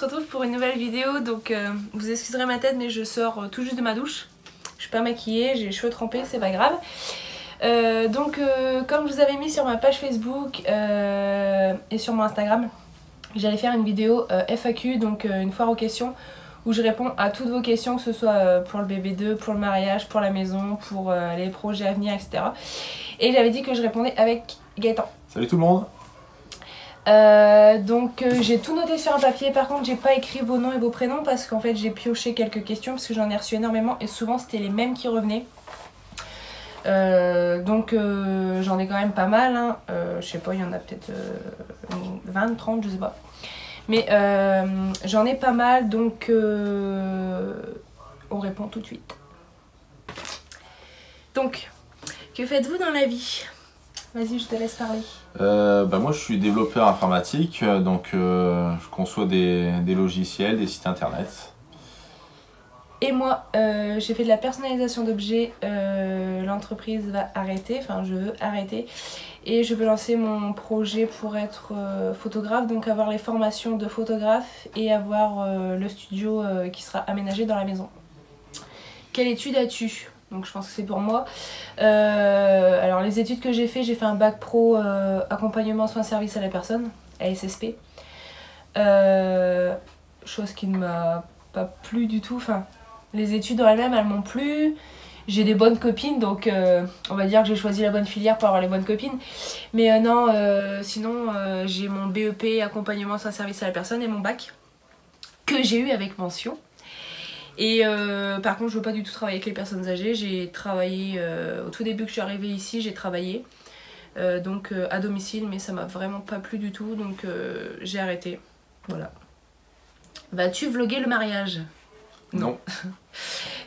se retrouve pour une nouvelle vidéo. Donc vous excuserez ma tête mais je sors tout juste de ma douche. Je suis pas maquillée, j'ai les cheveux trempés, c'est pas grave. Comme je vous avais mis sur ma page Facebook et sur mon Instagram, j'allais faire une vidéo FAQ, donc une foire aux questions, où je réponds à toutes vos questions, que ce soit pour le bébé 2, pour le mariage, pour la maison, pour les projets à venir, etc. Et j'avais dit que je répondais avec Gaëtan. Salut tout le monde. J'ai tout noté sur un papier. Par contre j'ai pas écrit vos noms et vos prénoms parce qu'en fait j'ai pioché quelques questions parce que j'en ai reçu énormément et souvent c'était les mêmes qui revenaient. J'en ai quand même pas mal hein. Je sais pas, il y en a peut-être 20, 30, je sais pas. Mais j'en ai pas mal, donc on répond tout de suite. Donc, que faites-vous dans la vie? Vas-y, je te laisse parler. Moi je suis développeur informatique, donc je conçois des logiciels, des sites internet. Et moi, j'ai fait de la personnalisation d'objets. L'entreprise va arrêter, enfin je veux arrêter. Et je veux lancer mon projet pour être photographe, donc avoir les formations de photographe et avoir le studio qui sera aménagé dans la maison. Quelle étude as-tu? Donc je pense que c'est pour moi. Alors les études que j'ai fait un bac pro accompagnement soins service à la personne, ASSP. Chose qui ne m'a pas plu du tout. Enfin, les études en elles-mêmes, elles m'ont plu. J'ai des bonnes copines, donc on va dire que j'ai choisi la bonne filière pour avoir les bonnes copines. Mais sinon j'ai mon BEP accompagnement soins service à la personne et mon bac que j'ai eu avec mention. Et par contre je veux pas du tout travailler avec les personnes âgées. J'ai travaillé au tout début que je suis arrivée ici, j'ai travaillé à domicile, mais ça m'a vraiment pas plu du tout, donc j'ai arrêté. Voilà. Vas-tu vlogger le mariage? Non.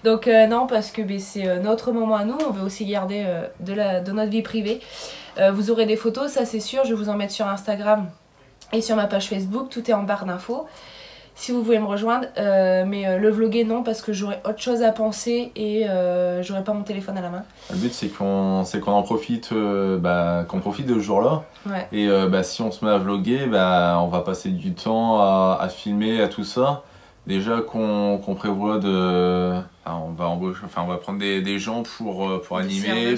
Donc non, parce que c'est notre moment à nous, on veut aussi garder de notre vie privée. Vous aurez des photos, ça c'est sûr, je vais vous en mettre sur Instagram et sur ma page Facebook, tout est en barre d'infos. Si vous voulez me rejoindre, mais le vlogger non, parce que j'aurai autre chose à penser et j'aurai pas mon téléphone à la main. Le but c'est qu'on en profite, qu'on profite de ce jour-là. Ouais. Et si on se met à vlogger, on va passer du temps à filmer, à tout ça. Déjà qu'on prévoit on va prendre des gens pour animer,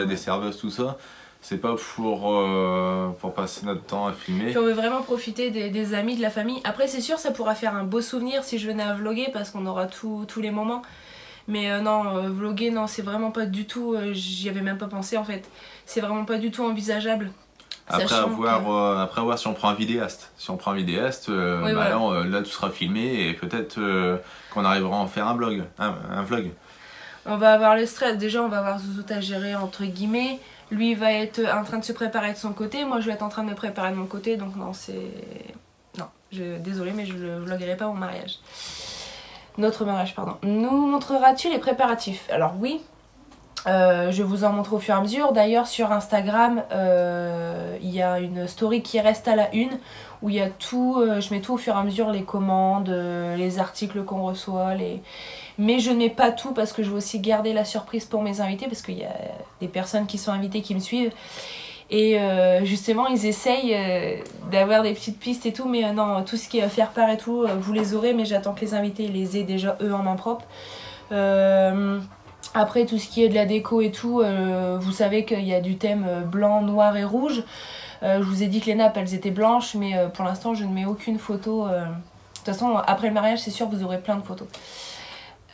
des serveuses, tout ça. C'est pas pour passer notre temps à filmer. Puis on veut vraiment profiter des amis, de la famille. Après c'est sûr ça pourra faire un beau souvenir si je venais à vlogger parce qu'on aura tous les moments. Mais non, vlogger non, c'est vraiment pas du tout, j'y avais même pas pensé en fait. C'est vraiment pas du tout envisageable. Après avoir si on prend un vidéaste. Si on prend un vidéaste, oui, voilà. Là tout sera filmé et peut-être qu'on arrivera à en faire un vlog. On va avoir le stress, déjà on va avoir Zouzoute à gérer entre guillemets. Lui il va être en train de se préparer de son côté, moi je vais être en train de me préparer de mon côté, donc non c'est... Non, désolée mais je ne vloguerai pas mon mariage. Notre mariage, pardon. Nous montreras-tu les préparatifs? Alors oui. Je vous en montre au fur et à mesure. D'ailleurs sur Instagram il y a une story qui reste à la une où il y a tout, je mets tout au fur et à mesure, les commandes, les articles qu'on reçoit, mais je n'ai pas tout parce que je veux aussi garder la surprise pour mes invités parce qu'il y a des personnes qui sont invitées qui me suivent et justement ils essayent d'avoir des petites pistes et tout, mais non, tout ce qui est faire part et tout, vous les aurez, mais j'attends que les invités les aient déjà eux en main propre. Après tout ce qui est de la déco et tout, vous savez qu'il y a du thème blanc, noir et rouge. Je vous ai dit que les nappes elles étaient blanches, mais pour l'instant je ne mets aucune photo. De toute façon après le mariage c'est sûr vous aurez plein de photos.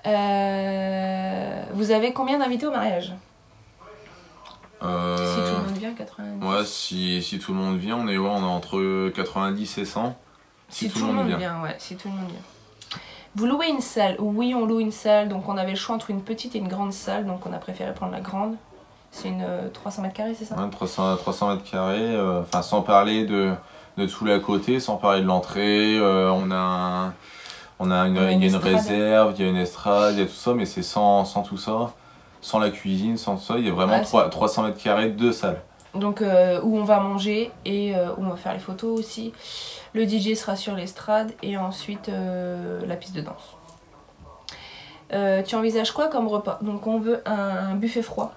Vous avez combien d'invités au mariage? Si tout le monde vient, 90. Ouais, si tout le monde vient, on est entre 90 et 100. Si tout le monde vient, ouais, si tout le monde vient. Vous louez une salle? Oui, on loue une salle, donc on avait le choix entre une petite et une grande salle, donc on a préféré prendre la grande. C'est une 300 mètres carrés, c'est ça? Ouais, 300 mètres carrés, sans parler de tout l'à côté, sans parler de l'entrée, il y a une réserve, il y a une estrade, il y a tout ça, mais c'est sans tout ça, sans la cuisine, sans tout ça, il y a vraiment 300 mètres carrés de salle. Donc où on va manger et où on va faire les photos aussi. Le DJ sera sur l'estrade et ensuite la piste de danse. Tu envisages quoi comme repas? Donc on veut un buffet froid.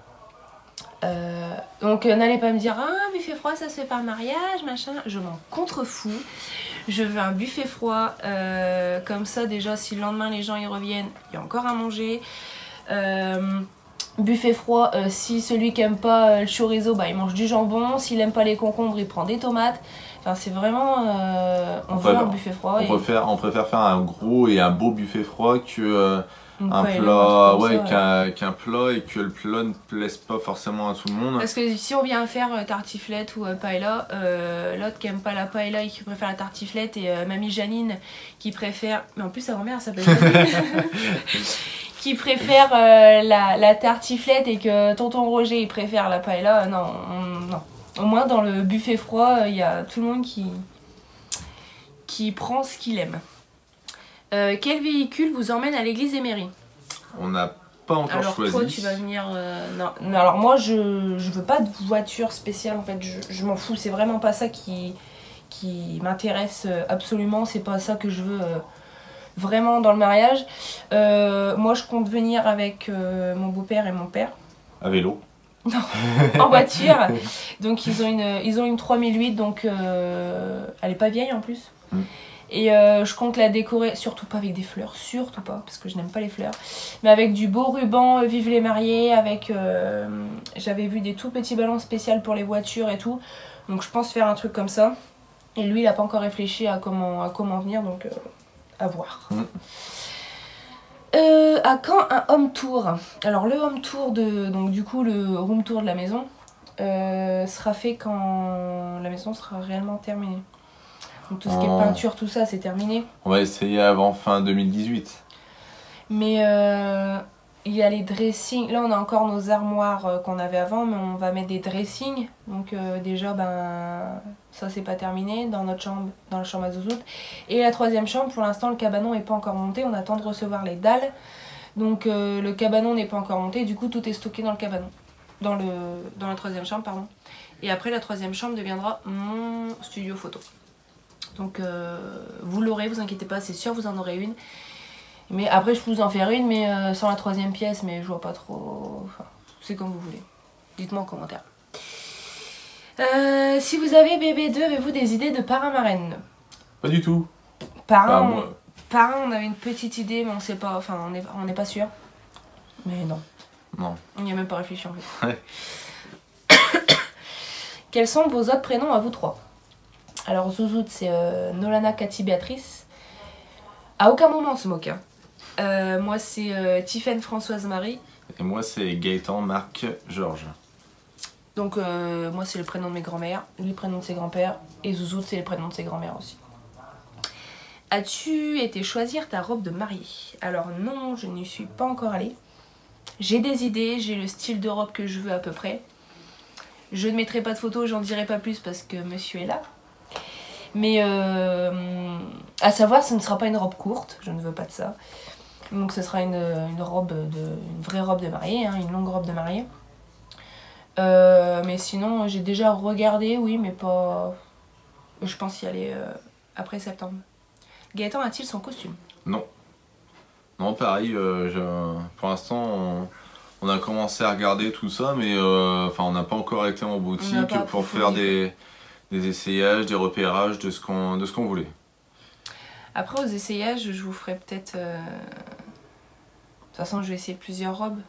Donc n'allez pas me dire ah buffet froid ça se fait pas un mariage machin, je m'en contrefous. Je veux un buffet froid, comme ça déjà si le lendemain les gens y reviennent, il y a encore à manger. Buffet froid, si celui qui aime pas le chorizo, bah il mange du jambon. S'il aime pas les concombres, il prend des tomates. Enfin c'est vraiment, on veut un buffet froid. On préfère faire un gros et un beau buffet froid que un plat, ouais, qu'un plat et que le plat ne plaise pas forcément à tout le monde. Parce que si on vient faire tartiflette ou paella, l'autre qui aime pas la paella et qui préfère la tartiflette et mamie Janine qui préfère, mais en plus sa grand-mère s'appelle Janine, qui préfère la tartiflette et que tonton Roger il préfère la paella, non. Au moins dans le buffet froid, il y a tout le monde qui prend ce qu'il aime. Quel véhicule vous emmène à l'église des mairies? On n'a pas encore choisi. Alors toi tu vas venir... non, alors moi je veux pas de voiture spéciale en fait, je m'en fous, c'est vraiment pas ça qui m'intéresse absolument, c'est pas ça que je veux vraiment dans le mariage. Moi je compte venir avec mon beau-père et mon père. À vélo? Non, en voiture. Donc ils ont une 3008, donc elle est pas vieille en plus. Et je compte la décorer, surtout pas avec des fleurs, surtout pas, parce que je n'aime pas les fleurs, mais avec du beau ruban, vive les mariés, avec... j'avais vu des tout petits ballons spéciaux pour les voitures et tout, donc je pense faire un truc comme ça. Et lui, il n'a pas encore réfléchi à comment venir, donc à voir. À quand un home tour? Alors le home tour, donc du coup le room tour de la maison, sera fait quand la maison sera réellement terminée. Donc tout ce qui est peinture, tout ça, c'est terminé. On va essayer avant fin 2018. Mais il y a les dressings. Là, on a encore nos armoires qu'on avait avant, mais on va mettre des dressings. Donc déjà, ben ça, c'est pas terminé dans notre chambre, dans la chambre à Zouzoute. Et la troisième chambre, pour l'instant, le cabanon n'est pas encore monté. On attend de recevoir les dalles. Donc le cabanon n'est pas encore monté. Du coup, tout est stocké dans le cabanon. Dans la troisième chambre, pardon. Et après, la troisième chambre deviendra mon studio photo. Donc vous l'aurez, vous inquiétez pas, c'est sûr vous en aurez une. Mais après je peux vous en faire une, mais sans la troisième pièce, mais je vois pas trop. Enfin, c'est comme vous voulez. Dites-moi en commentaire. Si vous avez bébé 2, avez-vous des idées de parrain-marraine? Pas du tout. Parrain, on avait une petite idée, mais on sait pas, enfin on n'est pas sûr. Mais non. Non. On n'y a même pas réfléchi en fait. Ouais. Quels sont vos autres prénoms à vous trois? Alors Zouzoute c'est Nolana Cathy Béatrice. À aucun moment on se moque. Hein. Moi c'est Tiffaine Françoise Marie. Et moi c'est Gaëtan Marc Georges. Donc moi c'est le prénom de mes grands-mères, lui le prénom de ses grands-pères. Et Zouzoute c'est le prénom de ses grands-mères aussi. As-tu été choisir ta robe de mariée? Alors non, je n'y suis pas encore allée. J'ai des idées, j'ai le style de robe que je veux à peu près. Je ne mettrai pas de photos, j'en dirai pas plus parce que monsieur est là. Mais à savoir, ce ne sera pas une robe courte, je ne veux pas de ça. Donc ce sera une vraie robe de mariée, hein, une longue robe de mariée. Mais sinon, j'ai déjà regardé, oui, mais pas... Je pense y aller après septembre. Gaëtan a-t-il son costume? Non. Non, pareil, pour l'instant, on a commencé à regarder tout ça, mais on n'a pas encore été en boutique pour faire des essayages, des repérages de ce qu'on voulait. Après aux essayages, je vous ferai peut-être... De toute façon, je vais essayer plusieurs robes.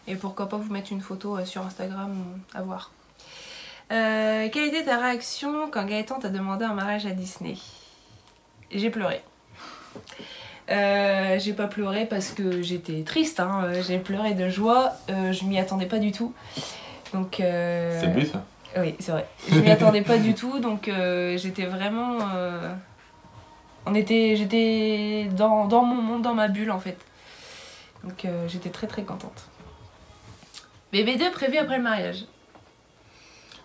Et pourquoi pas vous mettre une photo sur Instagram, à voir. Quelle était ta réaction quand Gaëtan t'a demandé un mariage à Disney? J'ai pleuré. J'ai pas pleuré parce que j'étais triste, hein. J'ai pleuré de joie, je m'y attendais pas du tout. Donc... C'est le but, ça? Oui, c'est vrai. Je m'y attendais pas du tout, donc j'étais vraiment... J'étais dans mon monde, dans ma bulle en fait. Donc j'étais très très contente. Bébé 2 prévu après le mariage?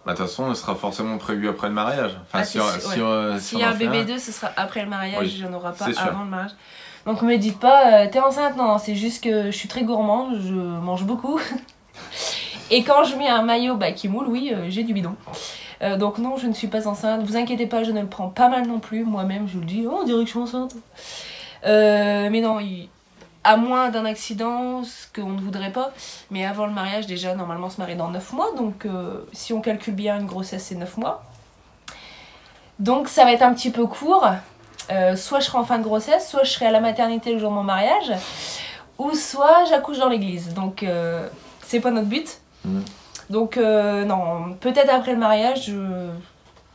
Bah de toute façon, il sera forcément prévu après le mariage. Enfin, s'il y a un bébé 2, ce sera après le mariage, oui, il n'y en aura pas avant le mariage. Donc me dites pas, t'es enceinte? Non, c'est juste que je suis très gourmande, je mange beaucoup. Et quand je mets un maillot qui moule, oui, j'ai du bidon. Donc non, je ne suis pas enceinte. Vous inquiétez pas, je ne le prends pas mal non plus. Moi-même, je vous le dis, oh, on dirait que je suis enceinte. Mais non, à moins d'un accident, ce qu'on ne voudrait pas. Mais avant le mariage, déjà, normalement, on se marie dans 9 mois. Donc si on calcule bien, une grossesse, c'est 9 mois. Donc ça va être un petit peu court. Soit je serai en fin de grossesse, soit je serai à la maternité le jour de mon mariage, ou soit j'accouche dans l'église. Donc c'est pas notre but. Donc non, peut-être après le mariage,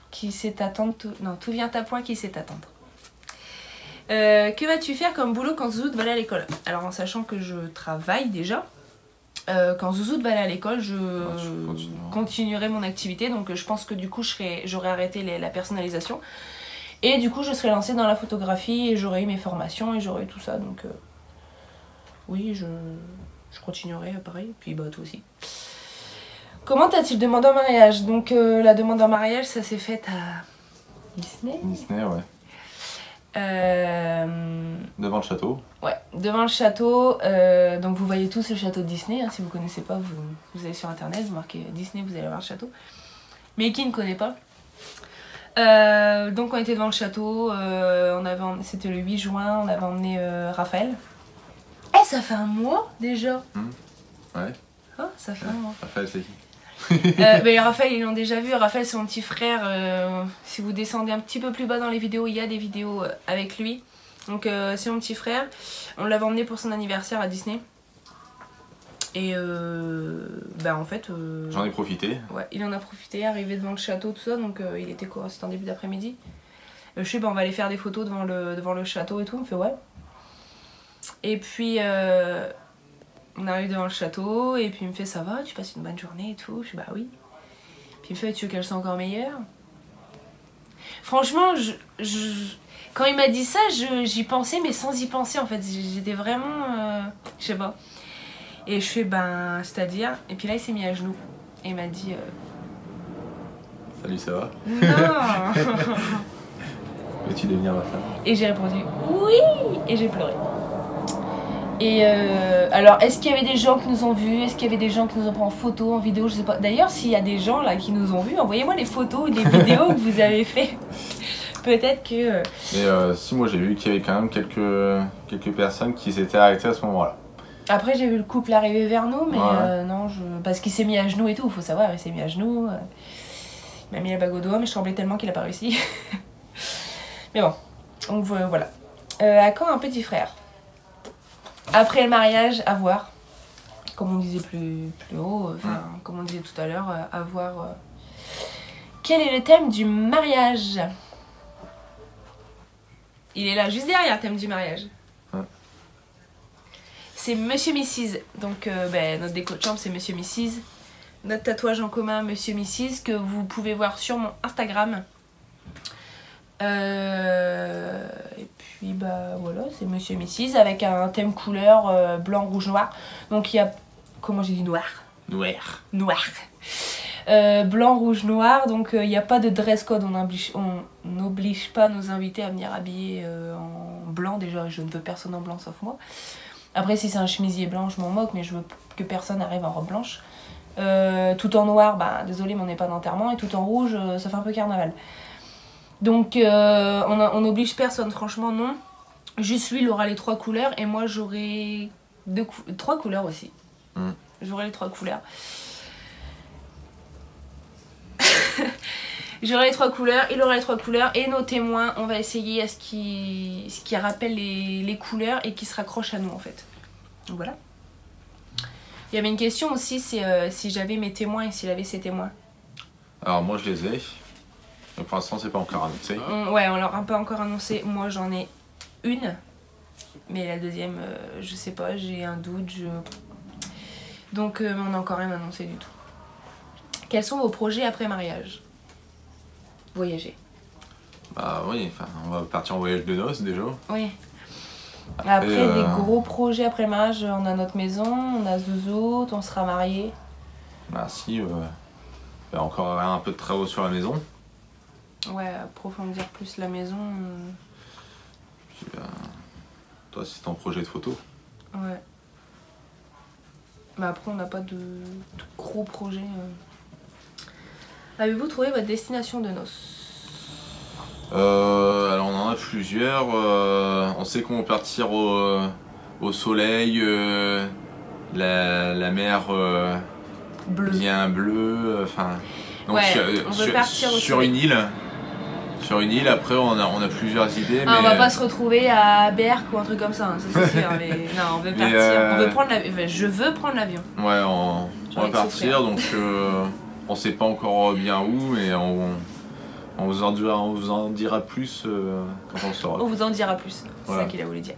qui sait attendre, tout vient à point, qui sait attendre. Que vas-tu faire comme boulot quand Zouzou va aller à l'école? Alors en sachant que je travaille déjà, quand Zouzou va aller à l'école, je continuerai mon activité. Donc je pense que du coup j'aurais arrêté la personnalisation. Et du coup je serais lancée dans la photographie et j'aurais eu mes formations et j'aurais eu tout ça. Donc oui, je continuerai pareil. Puis bah toi aussi. Comment t'as-t-il demandé en mariage? Donc la demande en mariage, ça s'est fait à Disney. Disney, ouais. Devant le château. Ouais, devant le château. Donc vous voyez tous le château de Disney. Hein, si vous ne connaissez pas, vous allez sur internet, vous marquez Disney, vous allez voir le château. Mais qui ne connaît pas? Donc on était devant le château. C'était le 8 juin. On avait emmené Raphaël. Eh, ça fait un mois déjà. Ouais. Oh, ça fait un mois. Raphaël, c'est qui? Mais Raphaël, ils l'ont déjà vu. Raphaël, c'est mon petit frère. Si vous descendez un petit peu plus bas dans les vidéos, il y a des vidéos avec lui. Donc c'est mon petit frère. On l'avait emmené pour son anniversaire à Disney. Et en fait... J'en ai profité. Ouais, il en a profité, arrivé devant le château, tout ça. Donc il était quoi? C'était en début d'après-midi. Je sais, on va aller faire des photos devant le château et tout. On me fait ouais. Et puis... on arrive devant le château et puis il me fait ça va, tu passes une bonne journée et tout. Je dis bah oui. Puis il me fait tu veux qu'elle soit encore meilleure? Franchement, quand il m'a dit ça, j'y pensais mais sans y penser en fait. J'étais vraiment... je sais pas. Et je fais ben c'est-à-dire... Et puis là il s'est mis à genoux. Et il m'a dit... Salut, ça va? Non. Veux-tu devenir ma femme? Et j'ai répondu oui. Et j'ai pleuré. Et alors, est-ce qu'il y avait des gens qui nous ont vus? Est-ce qu'il y avait des gens qui nous ont pris en photo, en vidéo? Je sais pas. D'ailleurs, s'il y a des gens là qui nous ont vus, envoyez-moi les photos, les vidéos que vous avez fait. Peut-être que... Mais si, moi j'ai vu qu'il y avait quand même quelques personnes qui s'étaient arrêtées à ce moment-là. Après, j'ai vu le couple arriver vers nous, mais ouais. non, parce qu'il s'est mis à genoux et tout, faut savoir, il s'est mis à genoux. Il m'a mis la bague au doigt, mais je tremblais tellement qu'il a pas réussi. Mais bon, donc voilà. À quand un petit frère? Après le mariage, à voir. Comme on disait plus haut, comme on disait tout à l'heure, à voir. Quel est le thème du mariage? Il est là, juste derrière, le thème du mariage. C'est Monsieur Mrs. Donc, notre déco de chambre, c'est Monsieur Mrs. Notre tatouage en commun, Monsieur Mrs. Que vous pouvez voir sur mon Instagram. Et puis voilà, c'est Monsieur Mrs. avec un thème couleur blanc, rouge, noir. Donc il y a, comment j'ai dit, noir, blanc, rouge, noir. Donc il n'y a pas de dress code, on n'oblige pas nos invités à venir habillés en blanc. Déjà je ne veux personne en blanc sauf moi. Après si c'est un chemisier blanc je m'en moque, mais je veux que personne arrive en robe blanche. Tout en noir, désolé mais on n'est pas d'enterrement. Et tout en rouge, ça fait un peu carnaval. Donc on n'oblige personne, franchement non. Juste lui il aura les 3 couleurs et moi j'aurai 3 couleurs aussi. J'aurai les 3 couleurs. J'aurai les 3 couleurs, il aura les 3 couleurs et nos témoins, on va essayer à ce qui rappelle les couleurs et qui se raccroche à nous en fait. Donc voilà. Il y avait une question aussi, c'est si j'avais mes témoins et s'il avait ses témoins. Alors moi je les ai. Mais pour l'instant, c'est pas encore annoncé. Ouais, on leur a pas encore annoncé. Moi, j'en ai une. Mais la deuxième, je sais pas, j'ai un doute. Donc, on n'a encore rien annoncé du tout. Quels sont vos projets après mariage? Voyager. Bah oui, on va partir en voyage de noces déjà. Oui. Après des gros projets après le mariage, on a notre maison, on a Zouzou, on sera mariés. Bah si, il y a encore un peu de travaux sur la maison. Ouais, approfondir plus la maison. Puis, toi, c'est ton projet de photo. Ouais. Mais après, on n'a pas de gros projets. Avez-vous trouvé votre destination de noces? Alors, on en a plusieurs. On sait qu'on va partir au soleil, la mer bien bleue. Donc, ouais, on veut partir sur une île. sur une île. Après, on a plusieurs idées. Ah, mais on va pas se retrouver à Berck ou un truc comme ça, hein, ça c'est sûr. Mais non, on veut partir. On veut prendre l'avion. Enfin, je veux prendre l'avion. Ouais, on va partir, donc on sait pas encore bien où, mais on vous en dira plus quand on saura. On vous en dira plus, c'est Voilà. ça qu'il a voulu dire.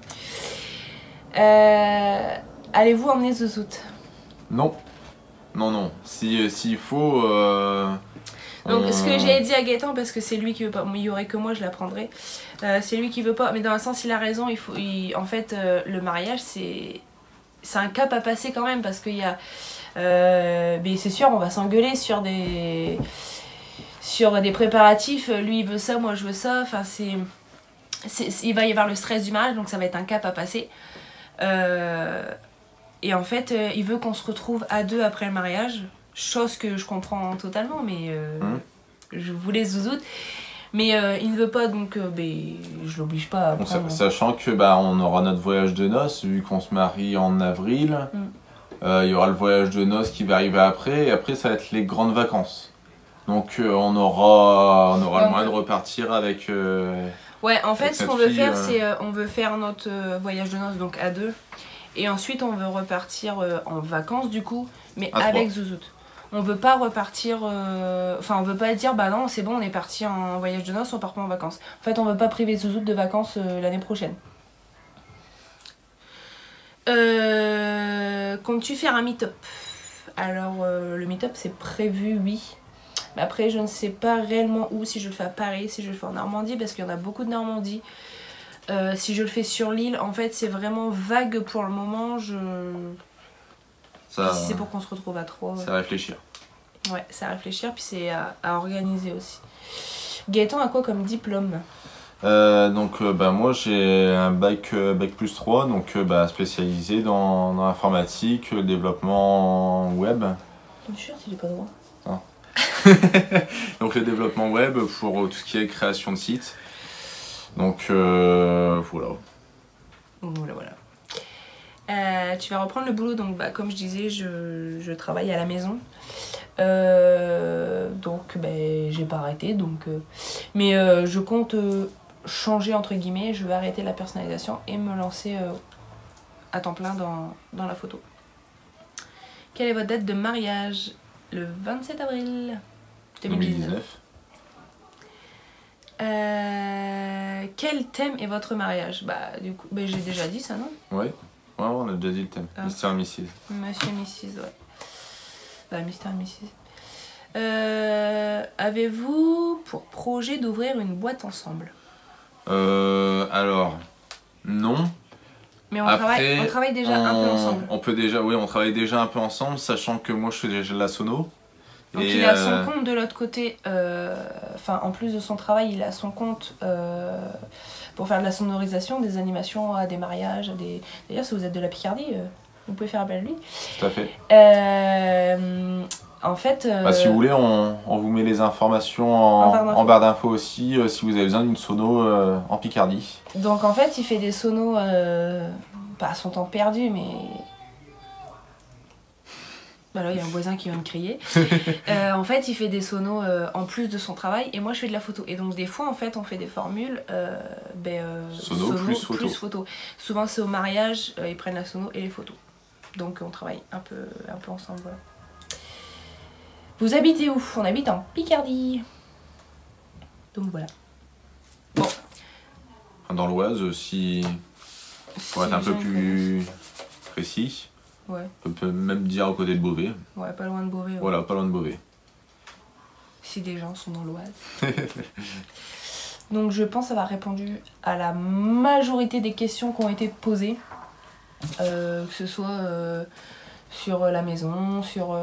Allez-vous emmener Zouzoute? Non. Non. S'il faut... Donc ce que j'ai dit à Gaëtan, parce que c'est lui qui veut pas, il y aurait que moi je la prendrais, c'est lui qui veut pas, mais dans un sens il a raison, en fait le mariage c'est un cap à passer quand même, parce qu'il y a, mais c'est sûr on va s'engueuler sur des préparatifs, lui il veut ça, moi je veux ça, enfin il va y avoir le stress du mariage, donc ça va être un cap à passer. Et en fait il veut qu'on se retrouve à deux après le mariage. Chose que je comprends totalement, mais je voulais Zouzoute. Mais il ne veut pas, donc je l'oblige pas à prendre. Sachant que on aura notre voyage de noces, vu qu'on se marie en avril. Il y aura le voyage de noces qui va arriver après, et après ça va être les grandes vacances. Donc on aura le moyen de repartir avec... ouais, en fait ce qu'on veut faire, c'est on veut faire notre voyage de noces donc à deux. Et ensuite on veut repartir en vacances du coup, mais avec Zouzoute. On veut pas repartir, enfin on veut pas dire bah non c'est bon on est parti en voyage de noces, on part pas en vacances. En fait on veut pas priver Zouzoute de vacances l'année prochaine. Comptes-tu faire un meet-up? Alors le meet-up c'est prévu, oui. Mais après je ne sais pas réellement où, si je le fais à Paris, si je le fais en Normandie, parce qu'il y en a beaucoup de Normandie. Si je le fais sur l'île, en fait c'est vraiment vague pour le moment. Si c'est pour qu'on se retrouve à trois. C'est à réfléchir. Ouais, c'est à réfléchir, puis c'est à organiser aussi. Gaëtan a quoi comme diplôme? Donc moi j'ai un bac plus 3, donc spécialisé dans l'informatique, le développement web. Je suis sûr qu'il n'est pas droit. Non. Donc le développement web pour tout ce qui est création de sites. Donc voilà. Voilà. Tu vas reprendre le boulot, donc comme je disais, je travaille à la maison. Donc j'ai pas arrêté, mais je compte changer entre guillemets, je vais arrêter la personnalisation et me lancer à temps plein dans la photo. Quelle est votre date de mariage? Le 27 avril 2019. Quel thème est votre mariage? Du coup, j'ai déjà dit ça, non? Ouais, on a déjà dit le thème. Mr. et Mrs. Monsieur et Mrs, ouais. Mr. et Mrs. Avez-vous pour projet d'ouvrir une boîte ensemble? Alors, non. Mais on travaille déjà un peu ensemble. On travaille déjà un peu ensemble, sachant que moi je fais déjà de la sono. Donc il a son compte de l'autre côté, en plus de son travail, il a son compte pour faire de la sonorisation, des animations à des mariages, D'ailleurs si vous êtes de la Picardie, vous pouvez faire appel à lui. Tout à fait. En fait... si vous voulez, on vous met les informations en barre d'infos aussi, si vous avez besoin d'une sono en Picardie. Donc en fait, il fait des sonos, pas à son temps perdu, mais... Là, il y a un voisin qui vient me crier. En fait, il fait des sonos en plus de son travail, et moi je fais de la photo. Et donc des fois, en fait, on fait des formules sono plus photo. Souvent, c'est au mariage, ils prennent la sono et les photos. Donc on travaille un peu ensemble, voilà. Vous habitez où? On habite en Picardie. Donc voilà. Bon. Dans l'Oise, pour être un peu plus précis. Ouais. On peut même dire à côté de Beauvais. Ouais, pas loin de Beauvais. Ouais. Voilà, pas loin de Beauvais. Si des gens sont dans l'Oise. Donc je pense avoir répondu à la majorité des questions qui ont été posées. Que ce soit sur la maison, sur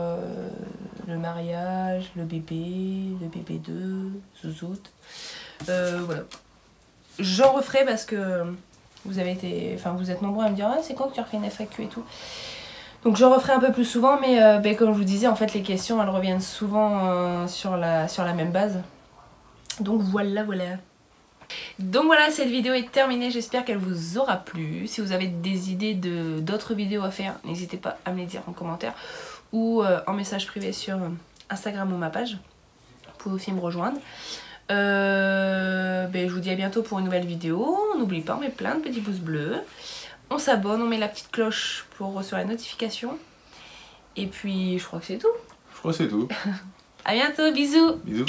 le mariage, le bébé 2, Zouzoute. Voilà. J'en referai parce que vous êtes nombreux à me dire c'est quand que tu refais une FAQ et tout. Donc je referai un peu plus souvent, mais comme je vous disais, en fait les questions elles reviennent souvent sur la même base. Donc voilà. Donc voilà, cette vidéo est terminée, j'espère qu'elle vous aura plu. Si vous avez des idées d'autres vidéos à faire, n'hésitez pas à me les dire en commentaire ou en message privé sur Instagram ou ma page. Vous pouvez aussi me rejoindre. Je vous dis à bientôt pour une nouvelle vidéo. N'oublie pas, on met plein de petits pouces bleus. On s'abonne, on met la petite cloche pour recevoir les notifications. Et puis je crois que c'est tout. Je crois que c'est tout. À bientôt, bisous. Bisous.